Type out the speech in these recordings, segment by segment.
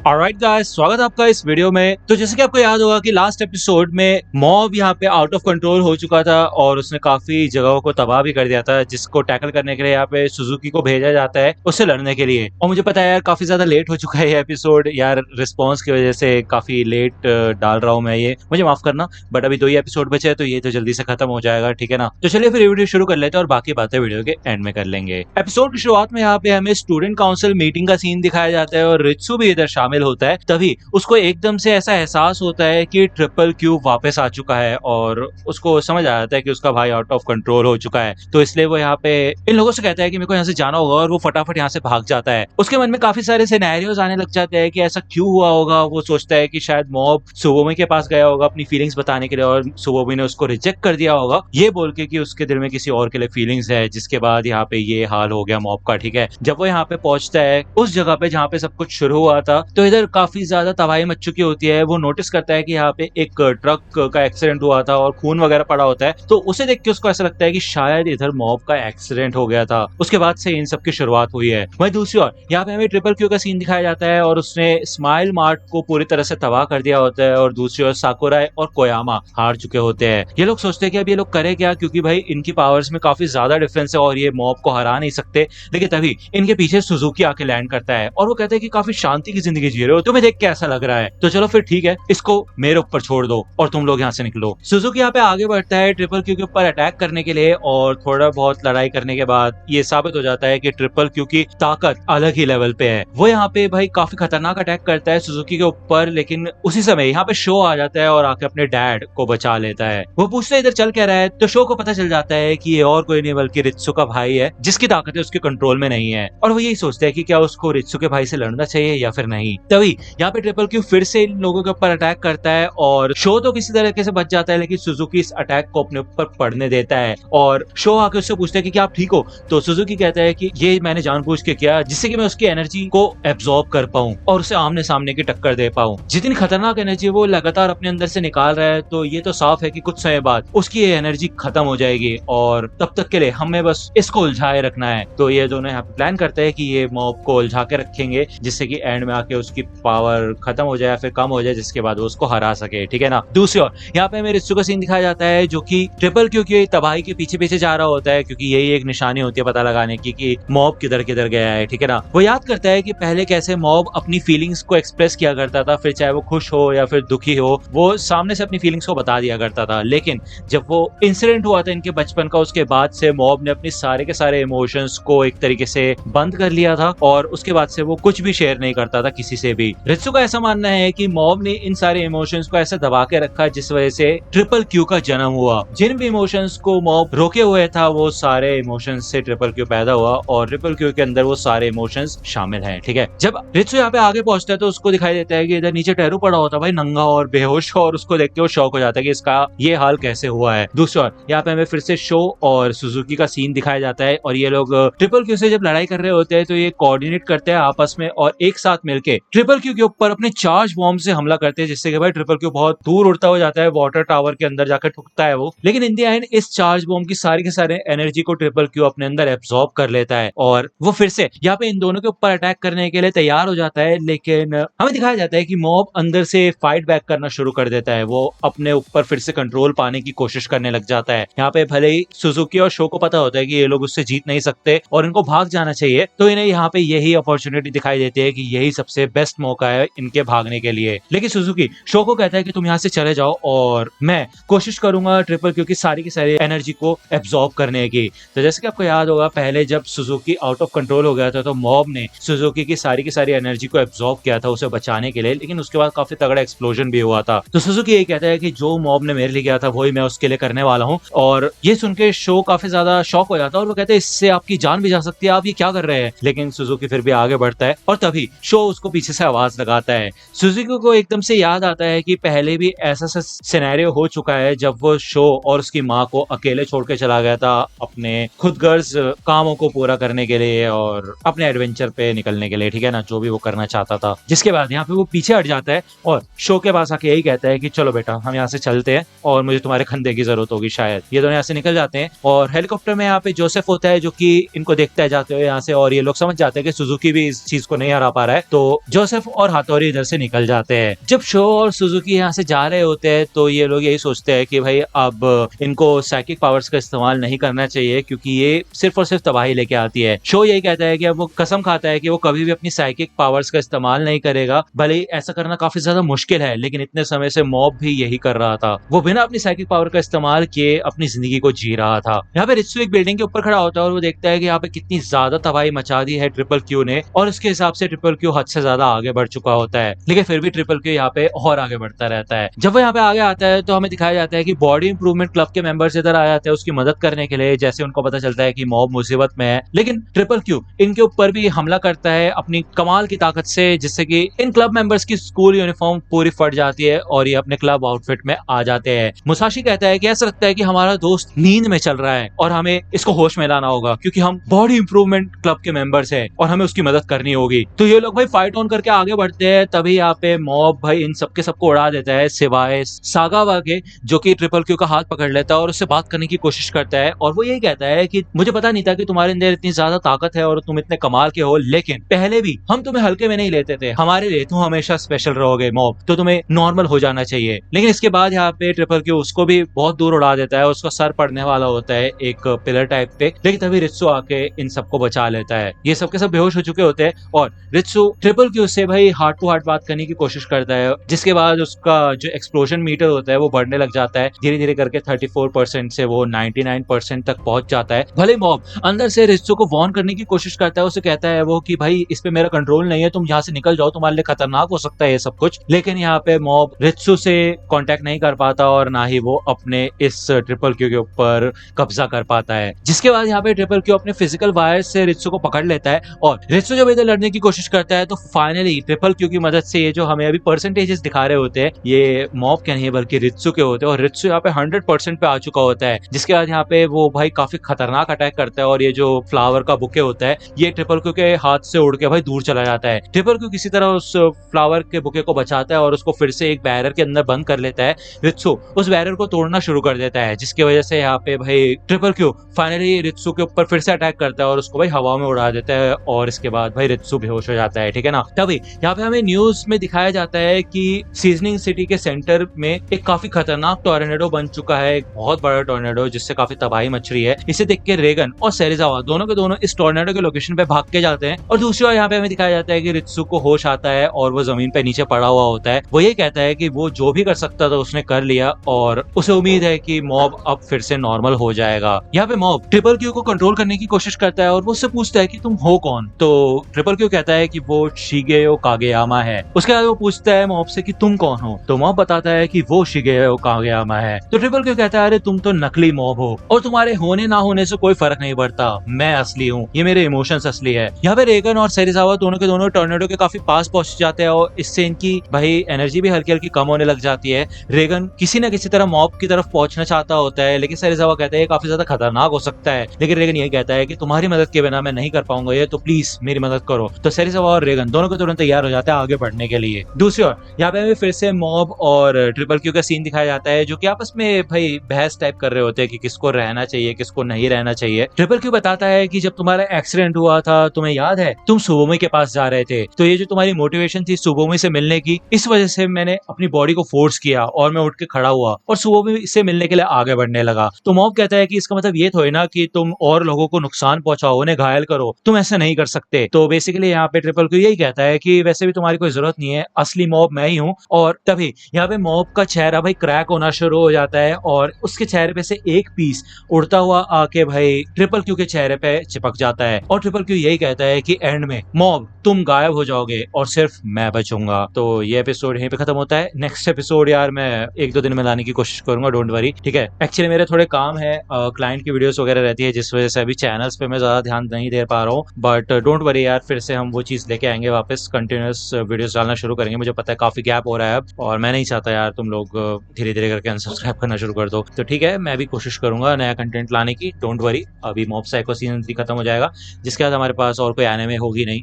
Alright guys, स्वागत है आपका इस वीडियो में। तो जैसे कि आपको याद होगा कि लास्ट एपिसोड में मॉब यहाँ पे आउट ऑफ कंट्रोल हो चुका था और उसने काफी जगहों को तबाह भी कर दिया था, जिसको टैकल करने के लिए यहाँ पे सुजुकी को भेजा जाता है उससे लड़ने के लिए। और मुझे पता है यार, काफी ज्यादा लेट हो चुका है ये एपिसोड यार, रिस्पॉन्स की वजह से काफी लेट डाल रहा हूँ मैं, ये मुझे माफ करना। बट अभी 2 ही एपिसोड बचे हैं तो ये तो जल्दी से खत्म हो जाएगा, ठीक है ना। तो चलिए फिर वीडियो शुरू कर लेते हैं और बाकी बातें वीडियो के एंड में कर लेंगे। एपिसोड की शुरुआत में यहाँ पे हमें स्टूडेंट काउंसिल मीटिंग का सीन दिखाया जाता है और रित्सु भी इधर शामिल होता है। तभी उसको एकदम से ऐसा एहसास होता है कि ट्रिपल क्यू वापस आ चुका है और उसको समझ आ जाता है कि उसका भाई आउट ऑफ कंट्रोल हो चुका है। तो इसलिए वो यहाँ पे इन लोगों से कहता है कि मेरे को यहाँ से जाना होगा और वो फटाफट यहाँ से भाग जाता है। उसके मन में काफी सारे सिनेरियोज आने लग जाते हैं कि ऐसा क्यों हुआ होगा। वो सोचता है कि शायद मॉब सुबोमी के पास गया होगा अपनी फीलिंग्स बताने के लिए और सुबोमी ने उसको रिजेक्ट कर दिया होगा, ये बोल के कि उसके दिल में किसी और के लिए फीलिंग्स है, जिसके बाद यहाँ पे ये हाल हो गया मॉब का, ठीक है। जब वो यहाँ पे पहुंचता है उस जगह पे जहाँ पे सब कुछ शुरू हुआ था, तो इधर काफी ज्यादा तबाही मच चुकी होती है। वो नोटिस करता है कि यहाँ पे एक ट्रक का एक्सीडेंट हुआ था और खून वगैरह पड़ा होता है। तो उसे देख के उसको ऐसा लगता है कि शायद इधर मॉब का एक्सीडेंट हो गया था। उसके बाद से इन सब की शुरुआत हुई है। वहीं दूसरी ओर यहाँ पे हमें ट्रिपल क्यू का सीन दिखाया जाता है और उसने स्माइल मार्ट को पूरी तरह से तबाह कर दिया होता है और दूसरी ओर साकुराई और कोयामा हार चुके होते हैं। ये लोग सोचते हैं कि अब ये लोग करें क्या, क्योंकि भाई इनकी पावर्स में काफी ज्यादा डिफरेंस है और ये मॉब को हरा नहीं सकते। लेकिन तभी इनके पीछे सुजुकी आके लैंड करता है और वो कहते हैं कि काफी शांति की जिंदगी जी रहे हो, तुम्हें देख के ऐसा लग रहा है, तो चलो फिर ठीक है, इसको मेरे ऊपर छोड़ दो और तुम लोग यहाँ से निकलो। सुजुकी यहाँ पे आगे बढ़ता है ट्रिपल क्यू के ऊपर अटैक करने के लिए और थोड़ा बहुत लड़ाई करने के बाद ये साबित हो जाता है कि ट्रिपल क्यू की ताकत अलग ही लेवल पे है। वो यहाँ पे भाई काफी खतरनाक अटैक करता है सुजुकी के ऊपर, लेकिन उसी समय यहाँ पे शो आ जाता है और आके अपने डैड को बचा लेता है। वो पूछते इधर चल क्या रहा है, तो शो को पता चल जाता है कि ये और कोई नहीं बल्कि रित्सु का भाई है, जिसकी ताकत उसके कंट्रोल में नहीं है। और वो यही सोचते हैं कि क्या उसको रित्सु के भाई से लड़ना चाहिए या फिर नहीं। तभी यहाँ पे ट्रिपल क्यू फिर से इन लोगों के ऊपर अटैक करता है और शो तो किसी तरीके से बच जाता है, लेकिन सुजुकी इस अटैक को अपने ऊपर पड़ने देता है और शो आके उससे पूछता है कि क्या आप ठीक हो। तो सुजुकी कहता है कि ये मैंने जानबूझ के किया जिससे कि मैं उसकी एनर्जी को एब्जॉर्ब कर पाऊं और उसे आमने सामने की टक्कर दे पाऊं। जितनी खतरनाक एनर्जी वो लगातार अपने अंदर से निकाल रहा है, तो ये तो साफ है कि कुछ समय बाद उसकी ये एनर्जी खत्म हो जाएगी और तब तक के लिए हमें बस इसको उलझाए रखना है। तो ये दोनों यहाँ पे प्लान करते हैं कि ये मॉब को उलझा के रखेंगे जिससे कि एंड में आके उसकी पावर खत्म हो जाए, फिर कम हो जाए, जिसके बाद वो उसको हरा सके, ठीक है ना। दूसरी ओर यहाँ पे हमें रित्सु का सीन दिखाया जाता है जो कि ट्रिपल क्यू की तबाही के पीछे पीछे जा रहा होता है, क्योंकि यही एक निशानी होती है पता लगाने की कि मॉब किधर किधर गया है, ठीक है ना। वो याद करता है कि पहले कैसे मॉब अपनी फीलिंग्स को एक्सप्रेस किया करता था, फिर चाहे वो खुश हो या फिर दुखी हो, वो सामने से अपनी फीलिंग्स को बता दिया करता था। लेकिन जब वो इंसिडेंट हुआ था इनके बचपन का, उसके बाद से मॉब ने अपनी सारे के सारे इमोशंस को एक तरीके से बंद कर लिया था और उसके बाद से वो कुछ भी शेयर नहीं करता था किसी से भी। रित्सु का ऐसा मानना है कि मॉब ने इन सारे इमोशंस को ऐसे दबा के रखा जिस वजह से ट्रिपल क्यू का जन्म हुआ। जिन भी इमोशंस को मॉब रोके हुए था वो सारे इमोशंस से ट्रिपल क्यू पैदा हुआ और ट्रिपल क्यू के अंदर वो सारे इमोशंस शामिल हैं, ठीक है। जब रित्सु यहाँ पे आगे पहुंचता है तो उसको दिखाई देता है कि इधर नीचे टेरू पड़ा होता है भाई नंगा और बेहोश, और उसको देख के वो शॉक हो जाता है कि इसका ये हाल कैसे हुआ है। दूसरी ओर यहाँ पे हमें फिर से शो और सुजुकी का सीन दिखाया जाता है और ये लोग ट्रिपल क्यू से जब लड़ाई कर रहे होते हैं तो ये कोऑर्डिनेट करते हैं आपस में और एक साथ मिलके ट्रिपल क्यू के ऊपर अपने चार्ज बॉम्ब से हमला करते हैं, जिससे कि भाई ट्रिपल क्यू बहुत दूर उड़ता हो जाता है, वाटर टावर के अंदर जाकर ठुकता है वो। लेकिन इन द एंड इस चार्ज बॉम्ब की सारी के सारे एनर्जी को ट्रिपल क्यू अपने अंदर एब्सॉर्ब कर लेता है और वो फिर से यहाँ पे इन दोनों के ऊपर अटैक करने के लिए तैयार हो जाता है। लेकिन हमें दिखाया जाता है कि मॉब अंदर से फाइट बैक करना शुरू कर देता है, वो अपने ऊपर फिर से कंट्रोल पाने की कोशिश करने लग जाता है। यहाँ पे भले ही सुजुकी और शो को पता होता है कि ये लोग उससे जीत नहीं सकते और इनको भाग जाना चाहिए, तो इन्हें यहाँ पे यही अपॉर्चुनिटी दिखाई देती है कि यही सबसे बेस्ट मौका है इनके भागने के लिए। लेकिन सुजुकी शो को कहता है कि तुम यहाँ से चले जाओ और मैं कोशिश करूंगा ट्रिपल क्यू की सारी एनर्जी को एब्सॉर्ब करने की। तो जैसे कि आपको याद होगा पहले जब सुजुकी आउट ऑफ कंट्रोल हो गया था तो मॉब ने सुजुकी की सारी एनर्जी को एब्सॉर्ब किया था उसे बचाने के लिए, लेकिन उसके बाद काफी तगड़ा एक्सप्लोजन भी हुआ था। तो सुजुकी ये कहता है कि जो मॉब ने मेरे लिए किया था वही मैं उसके लिए करने वाला हूँ, और ये सुन के शो काफी ज्यादा शॉक हो जाता है और वो कहते हैं इससे आपकी जान भी जा सकती है, आप ये क्या कर रहे हैं। लेकिन सुजुकी फिर भी आगे बढ़ता है और तभी शो उसको पीछे से आवाज लगाता है। सुजुकी को एकदम से याद आता है कि पहले भी ऐसा सिनेरियो हो चुका है जब वो शो और उसकी माँ को अकेले छोड़ के चला गया था अपने खुदगर्ज कामों को पूरा करने के लिए और अपने एडवेंचर पे निकलने के लिए, ठीक है ना, जो भी वो करना चाहता था। जिसके बाद यहाँ पे वो पीछे हट जाता है और शो के पास आके यही कहता है कि चलो बेटा हम यहाँ से चलते हैं और मुझे तुम्हारे खंधे की जरूरत होगी शायद। ये दोनों यहाँ से निकल जाते हैं और हेलीकॉप्टर में यहाँ पे जोसेफ होता है जो कि इनको देखता है जाते हुए यहाँ से, और ये लोग समझ जाते हैं कि सुजुकी भी इस चीज को नहीं हरा पा रहा है। तो जोसेफ और हाथोरी इधर से निकल जाते हैं। जब शो और सुजुकी यहाँ से जा रहे होते हैं तो ये लोग यही सोचते हैं कि भाई अब इनको साइकिक पावर्स का इस्तेमाल नहीं करना चाहिए क्योंकि ये सिर्फ और सिर्फ तबाही लेके आती है। शो यही कहता है कि अब वो कसम खाता है कि वो कभी भी अपनी साइकिक पावर्स का इस्तेमाल नहीं करेगा, भले ऐसा करना काफी ज्यादा मुश्किल है, लेकिन इतने समय से मॉब भी यही कर रहा था। वो बिना अपनी साइकिक पावर का इस्तेमाल किए अपनी जिंदगी को जी रहा था। यहाँ पे रित्सु एक बिल्डिंग के ऊपर खड़ा होता है और वो देखता है कि यहाँ पे कितनी ज्यादा तबाही मचा दी है ट्रिपल क्यू ने, और उसके हिसाब से ट्रिपल क्यू हद से ज्यादा आगे बढ़ चुका होता है, लेकिन फिर भी ट्रिपल क्यू यहाँ पे और आगे बढ़ता रहता है। जब वो यहाँ पे आगे आता है तो हमें दिखाया जाता है कि बॉडी इंप्रूवमेंट क्लब के मेंबर्स इधर आ जाते हैं उसकी मदद करने के लिए, जैसे उनको पता चलता है कि मॉब मुसीबत में है। लेकिन ट्रिपल क्यू इनके ऊपर भी हमला करता है अपनी कमाल की ताकत से, जिससे कि इन क्लब मेंबर्स की स्कूल यूनिफॉर्म पूरी फट जाती है और ये अपने क्लब आउटफिट में आ जाते हैं। मुसाशी कहता है कि ऐसा लगता है कि हमारा दोस्त नींद में चल रहा है और हमें इसको होश में लाना होगा क्योंकि हम बॉडी इंप्रूवमेंट क्लब के मेंबर्स हैं और हमें उसकी मदद करनी होगी। तो ये लोग भाई फाइट ऑन करके आगे बढ़ते हैं। तभी यहाँ पे मॉब भाई इन सबके सबको उड़ा देता है सिवाय सागावा के, जो कि ट्रिपल क्यू का हाथ पकड़ लेता है और उससे बात करने की कोशिश करता है। और वो यही कहता है कि मुझे पता नहीं था कि तुम्हारे अंदर इतनी ज्यादा ताकत है और तुम इतने कमाल के हो, लेकिन पहले भी हम तुम्हें हल्के में नहीं लेते थे, हमारे लिए तुम हमेशा स्पेशल रहोगे मॉब, तो तुम्हें नॉर्मल हो जाना चाहिए। लेकिन इसके बाद यहाँ पे ट्रिपल क्यू उसको भी बहुत दूर उड़ा देता है, उसका सर पड़ने वाला होता है एक पिलर टाइप पे, लेकिन तभी रित्सु आके इन सबको बचा लेता है। ये सबके सब बेहोश हो चुके होते हैं और रित्सु ट्रिपल क्यू से भाई हार्ट टू हार्ट बात करने की कोशिश करता है, जिसके बाद उसका जो एक्सप्लोजन मीटर होता है वो बढ़ने लग जाता है। धीरे धीरे करके 34% से वो 99% तक पहुंच जाता है। भले मॉब अंदर से रित्सु को वॉर्न करने की कोशिश करता है, उसे कहता है वो कि भाई इस पे मेरा कंट्रोल नहीं है, तुम यहाँ से निकल जाओ, तुम्हारे लिए खतरनाक हो सकता है ये सब कुछ। लेकिन यहाँ पे मॉब रित्सु से कांटेक्ट नहीं कर पाता और ना ही वो अपने इस ट्रिपल क्यू के ऊपर कब्जा कर पाता है। जिसके बाद यहाँ पे ट्रिपल क्यू अपने फिजिकल वायर से रित्सु को पकड़ लेता है और रित्सु जब इधर लड़ने की कोशिश करता है तो फाइनली ट्रिपल क्यू की मदद से ये जो हमें अभी परसेंटेजेस दिखा रहे होते हैं ये मॉब के नहीं बल्कि रित्सु के होते हैं और रित्सु यहाँ पे 100% पे आ चुका होता है। जिसके बाद यहाँ पे वो भाई काफी खतरनाक अटैक करता है और ये जो फ्लावर का बुके होता है ये ट्रिपल क्यू के हाथ से उड़ के भाई दूर चला जाता है। ट्रिपल क्यू किसी तरह उस फ्लावर के बुके को बचाता है और उसको फिर से एक बैरियर के अंदर बंद कर लेता है। रित्सु उस बैरियर को तोड़ना शुरू कर देता है, जिसकी वजह से यहाँ पे भाई ट्रिपल क्यू फाइनली रित्सु के ऊपर फिर से अटैक करता है और उसको भाई हवा में उड़ा देता है और इसके बाद भाई रित्सु बेहोश हो जाता है। ठीक है ना। तभी यहाँ पे हमें न्यूज में दिखाया जाता है कि सीजनिंग सिटी के सेंटर में एक काफी खतरनाक टोर्नेडो बन चुका है, एक बहुत बड़ा टोर्नेडो जिससे काफी तबाही मच रही है। इसे देख के रेगन और सेरिजावा दोनों के दोनों इस टोर्नेडो के लोकेशन पे भाग के जाते हैं और दूसरी ओर यहाँ पे हमें दिखाया जाता है कि रित्सु को होश आता है और वो जमीन पे नीचे पड़ा हुआ होता है। वो ये कहता है कि वो जो भी कर सकता था उसने कर लिया और उसे उम्मीद है कि मॉब अब फिर से नॉर्मल हो जाएगा। यहाँ पे मॉब ट्रिपल क्यू को कंट्रोल करने की कोशिश करता है और वो उससे पूछता है कि तुम हो कौन। तो ट्रिपल क्यू कहता है कि वो शिगेयो कागेयामा है। उसके बाद वो पूछता है मॉब से कि तुम कौन हो, तो मॉब बताता है कि वो शिगेयो कागेयामा है। तो ट्रिपल क्यू कहता है अरे तुम तो नकली मॉब हो और तुम्हारे होने ना होने से कोई फर्क नहीं पड़ता, मैं असली हूँ, ये मेरे इमोशंस असली है। यहाँ पे रेगन और सेरिजावा दोनों के दोनों टोर्नेडो के काफी पास पहुंच जाते हैं और इससे इनकी भाई एनर्जी भी हल्की हल्की कम होने लग जाती है। रेगन किसी न किसी तरह मॉब की तरफ पहुंचना चाहता होता है, लेकिन सेरिजावा कहता है काफी ज्यादा खतरनाक हो सकता है, लेकिन रेगन यही कहता है कि तुम्हारी मदद के बिना मैं नहीं कर पाऊंगा ये, तो प्लीज मेरी मदद करो। तो सेरिजावा और रेगन दोनों के तुरंत तैयार हो जाते हैं आगे बढ़ने के लिए। दूसरी ओर यहाँ पे हमें फिर से मॉब और ट्रिपल क्यू का सीन दिखाया जाता है जो कि आपस में भाई बहस टाइप कर रहे होते हैं कि किसको रहना चाहिए किसको नहीं रहना चाहिए। ट्रिपल क्यू बताता है कि जब तुम्हारा एक्सीडेंट हुआ था तुम्हें याद है तुम सुबोमी के पास जा रहे थे, तो ये जो तुम्हारी मोटिवेशन थी सुबोमी से मिलने की, इस वजह से मैंने अपनी बॉडी को फोर्स किया और मैं उठ के खड़ा हुआ और सुबोमी से मिलने के लिए आगे बढ़ने लगा। तो मॉब कहता है कि इसका मतलब ये थोड़ी ना कि तुम और लोगों को नुकसान पहुंचाओ, उन्हें घायल करो, तुम ऐसा नहीं कर सकते। तो बेसिकली यहाँ पे ट्रिपल क्यू यही कहता है कि वैसे भी तुम्हारी कोई जरूरत नहीं है, असली मॉब मैं ही हूँ। और तभी यहाँ पे मॉब का चेहरा भाई क्रैक होना शुरू हो जाता है और उसके चेहरे पे से एक पीस उड़ता हुआ आके भाई ट्रिपल क्यू के चेहरे पे चिपक जाता है और ट्रिपल क्यू यही कहता है कि एंड में मॉब तुम गायब हो जाओगे और सिर्फ मैं बचूंगा। तो ये एपिसोड यहीं पे खत्म होता है। नेक्स्ट एपिसोड यार मैं 1-2 दिन में लाने की कोशिश करूंगा, डोंट वरी। ठीक है, एक्चुअली मेरे थोड़े काम है, क्लाइंट की वीडियोस वगैरह रहती है जिस वजह से अभी चैनल्स पे मैं ज्यादा ध्यान नहीं दे पा रहा हूँ, बट डोंट वरी यार, फिर से हम वो चीज लेके आएंगे, वापस कंटिन्यूअस वीडियोस डालना शुरू करेंगे। मुझे पता है काफी गैप हो रहा है अब और मैं नहीं चाहता यार तुम लोग धीरे धीरे करके अनसब्सक्राइब करना शुरू कर दो। तो ठीक है, मैं भी कोशिश करूंगा नया कंटेंट लाने की, डोंट वरी। अभी मॉब साइको सीजन 3 खत्म हो जाएगा जिसके बाद हमारे पास और कोई एनिमे होगी नहीं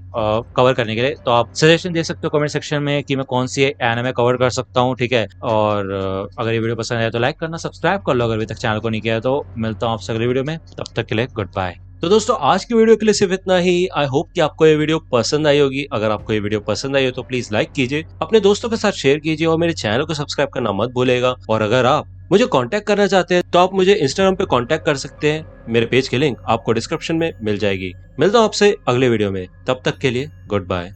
कवर करने के लिए। तो आप सजेशन दे सकते हो कमेंट सेक्शन में कि मैं कौन सी एनिमे कवर कर सकता हूँ। ठीक है, और अगर ये वीडियो पसंद आया तो लाइक करना, सब्सक्राइब कर लो अगर अभी तक चैनल को नहीं किया। तो मिलता हूँ आपसे अगली वीडियो में, तब तक के लिए गुड बाय। तो दोस्तों आज की वीडियो के लिए सिर्फ इतना ही। आई होप कि आपको ये वीडियो पसंद आई होगी। अगर आपको ये वीडियो पसंद आई हो तो प्लीज लाइक कीजिए, अपने दोस्तों के साथ शेयर कीजिए और मेरे चैनल को सब्सक्राइब करना मत भूलेगा। और अगर आप मुझे कांटेक्ट करना चाहते हैं तो आप मुझे इंस्टाग्राम पे कांटेक्ट कर सकते हैं। मेरे पेज की लिंक आपको डिस्क्रिप्शन में मिल जाएगी। मिलता हूं आपसे अगले वीडियो में, तब तक के लिए गुड बाय।